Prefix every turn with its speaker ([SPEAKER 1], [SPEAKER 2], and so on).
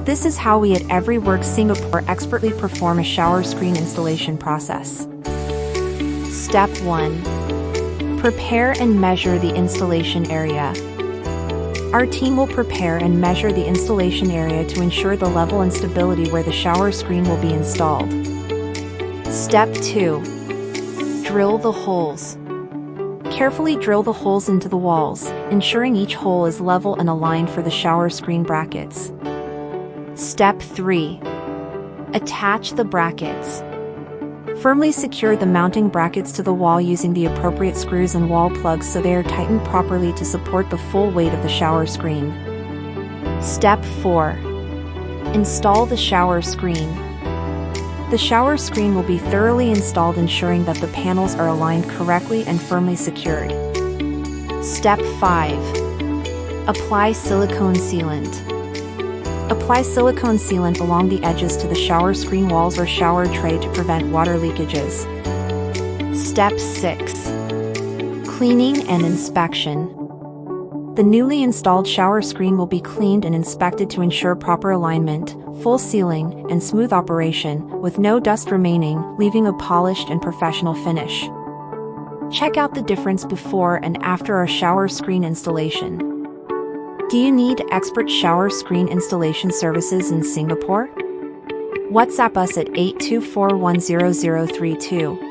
[SPEAKER 1] This is how we at Everyworks Singapore expertly perform a shower screen installation process. Step 1. Prepare and measure the installation area. Our team will prepare and measure the installation area to ensure the level and stability where the shower screen will be installed. Step 2. Drill the holes. Carefully drill the holes into the walls, ensuring each hole is level and aligned for the shower screen brackets. Step 3. Attach the brackets. Firmly secure the mounting brackets to the wall using the appropriate screws and wall plugs so they are tightened properly to support the full weight of the shower screen. Step 4. Install the shower screen. The shower screen will be thoroughly installed, ensuring that the panels are aligned correctly and firmly secured. Step 5. Apply silicone sealant. Apply silicone sealant along the edges to the shower screen walls or shower tray to prevent water leakages. Step 6. Cleaning and inspection. The newly installed shower screen will be cleaned and inspected to ensure proper alignment, full sealing, and smooth operation, with no dust remaining, leaving a polished and professional finish. Check out the difference before and after our shower screen installation. Do you need expert shower screen installation services in Singapore? WhatsApp us at 82410032.